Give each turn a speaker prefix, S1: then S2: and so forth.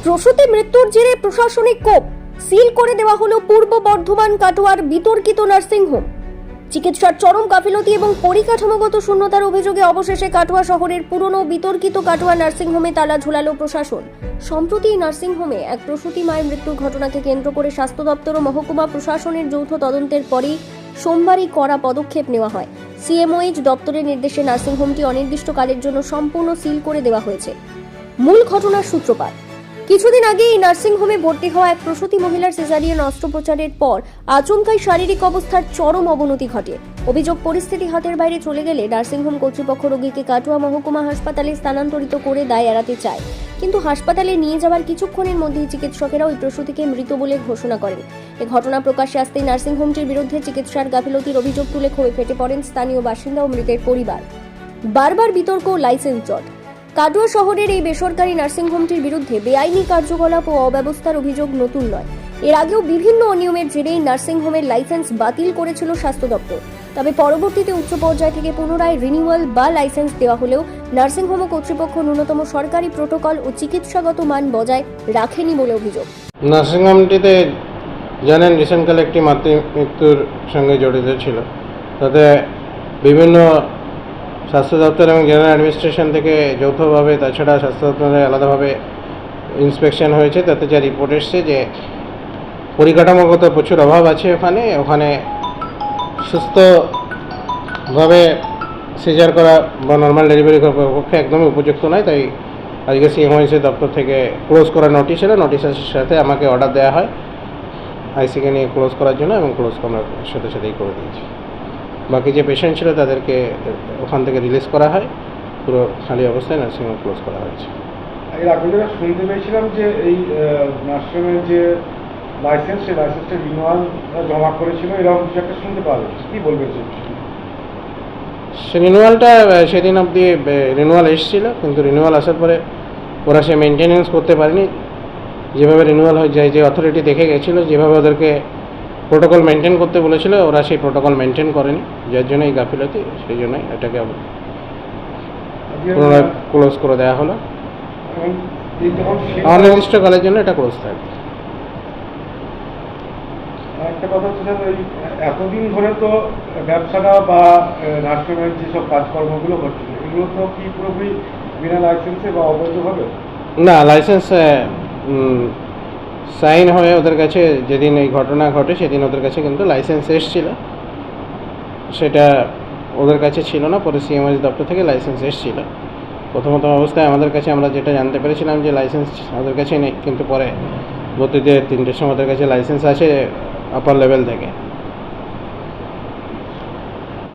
S1: প্রসূতি মৃত্যুর জেরে প্রশাসনিক কোপ, সিল করে দেওয়া হলো পূর্ব বর্ধমান কাটোয়ার বিতর্কিত নার্সিংহোম। চিকিৎসার চরম গাফিলতি এবং পরিকাঠামোগত শূন্যতার অভিযোগে অবশেষে কাটোয়া শহরের পুরনো বিতর্কিত কাটোয়া নার্সিংহোমে তালা ঝুলালো প্রশাসন। সম্প্রতি এই নার্সিংহোমে এক প্রসূতি মায়ের মৃত্যুর ঘটনাকে কেন্দ্র করে স্বাস্থ্য দপ্তর ও মহকুমা প্রশাসনের যৌথ তদন্তের পরেই সোমবারই কড়া পদক্ষেপ নেওয়া হয়। সিএমওএইচ দপ্তরের নির্দেশে নার্সিংহোমটি অনির্দিষ্টকালের জন্য সম্পূর্ণ সিল করে দেওয়া হয়েছে। মূল ঘটনার সূত্রপাত কিছুদিন আগে এই নার্সিংহোমে ভর্তি হওয়া এক প্রসূতি মহিলার সিজারিয়ান অস্ত্রোপচারের পর আচমকাই শারীরিক অবস্থার চরম অবনতি ঘটে। অভিযোগ, পরিস্থিতি হাতের বাইরে চলে গেলে নার্সিংহোম কর্তৃপক্ষ রোগীকে কাটোয়া মহকুমা হাসপাতালে স্থানান্তরিত করে দায় এড়াতে চায়, কিন্তু হাসপাতালে নিয়ে যাওয়ার কিছুক্ষণের মধ্যেই চিকিৎসকেরা ওই প্রসূতিকে মৃত বলে ঘোষণা করেন। এ ঘটনা প্রকাশ্যে আসতেই নার্সিংহোমটির বিরুদ্ধে চিকিৎসার গাফিলতির অভিযোগ তুলে ক্ষোভে ফেটে পড়েন স্থানীয় বাসিন্দা ও মৃতের পরিবার। বারবার বিতর্ক, লাইসেন্স জট। কাটোয়া শহরের এই বেসরকারি নার্সিংহোমটির বিরুদ্ধে বেআইনি কার্যকলাপ ও অব্যবস্থার অভিযোগ নতুন নয়। এর আগেও বিভিন্ন অনিয়মের জেরেই নার্সিংহোমের লাইসেন্স বাতিল করেছিল স্বাস্থ্য দপ্তর। তবে পরবর্তীতে উচ্চ পর্যায় থেকে পুনরায় রিনিউয়াল বা লাইসেন্স দেওয়া হলেও নার্সিংহোম কর্তৃপক্ষ ন্যূনতম সরকারি প্রোটোকল ও চিকিৎসাগত মান বজায় রাখেনি বলে অভিযোগ।
S2: নার্সিংহোমটিতে জানেন রিসেন্টকালে একটি মৃত্যুর সঙ্গে জড়িত ছিল। তাতে বিভিন্ন স্বাস্থ্য দপ্তর এবং জেনারেল অ্যাডমিনিস্ট্রেশন থেকে যৌথভাবে, তাছাড়া স্বাস্থ্য দপ্তরে আলাদাভাবে ইন্সপেকশন হয়েছে। তাতে যা রিপোর্ট এসছে যে পরিকাঠামোগত প্রচুর অভাব আছে। ওখানে সুস্থভাবে সিজার করা বা নর্মাল ডেলিভারি করার পক্ষে একদমই উপযুক্ত নয়। তাই আজকে সিএমওএইচের দপ্তর থেকে ক্লোজ করার নোটিশ এলো। নোটিশের সাথে আমাকে অর্ডার দেওয়া হয় আইসিকে নিয়ে ক্লোজ করার জন্য, এবং ক্লোজ আমরা সাথে সাথেই করে দিয়েছি। বাকি যে পেশেন্ট ছিল তাদেরকে ওখান থেকে রিলিজ করা হয়। পুরো খালি অবস্থায় নার্সিংহোম ক্লোজ করা হয়েছে।
S3: এর আগে যেটা শুনতে পেয়েছিলাম যে এই নার্সিংহোমের যে লাইসেন্স, সেই লাইসেন্সটা রিনিউয়াল জমা করেছিল, এরকম কিছু একটা শুনতে পাওয়া যাচ্ছে। কী বলবেন?
S2: সে রিনিউয়ালটা সেদিন অবধি রিনিউয়াল এসেছিল, কিন্তু রিনিউয়াল আসার পরে ওরা সে মেনটেনেন্স করতে পারেনি। যেভাবে রিনিউয়াল হয়ে যায়, যে অথরিটি দেখে গেছিলো, যেভাবে ওদেরকে প্রোটোকল মেনটেন করতে বলেছিল, ওরা সেই প্রোটোকল মেনটেন করেনি, যার জন্য এই গাফিলতি। সেই জন্যই এটাকে পুনরায় ক্লোজ করে দেওয়া হলো। অনির্দিষ্টকালের জন্য এটা ক্লোজ থাকবে।
S3: একটা কথা হচ্ছে স্যার, ওই এতদিন ধরে তো ব্যবসাটা বা নার্সিংহোমের যেসব কাজকর্মগুলো হচ্ছিল, এগুলো তো কি পুরোপুরি বিনা লাইসেন্সে বা অবৈধভাবে?
S2: না, লাইসেন্স সাইন হয়ে ওদের কাছে যেদিন এই ঘটনা ঘটে সেদিন ওদের কাছে কিন্তু লাইসেন্স এসেছিল। সেটা ওদের কাছে ছিল না, পরে সিএমওএইচ দপ্তর থেকে লাইসেন্স এসেছিল। প্রথমত অবস্থায় আমাদের কাছে আমরা যেটা জানতে পেরেছিলাম যে লাইসেন্স ওদের কাছে নেই, কিন্তু পরে গতিতে 3টের সময় ওদের কাছে লাইসেন্স আছে আপার লেভেল থেকে।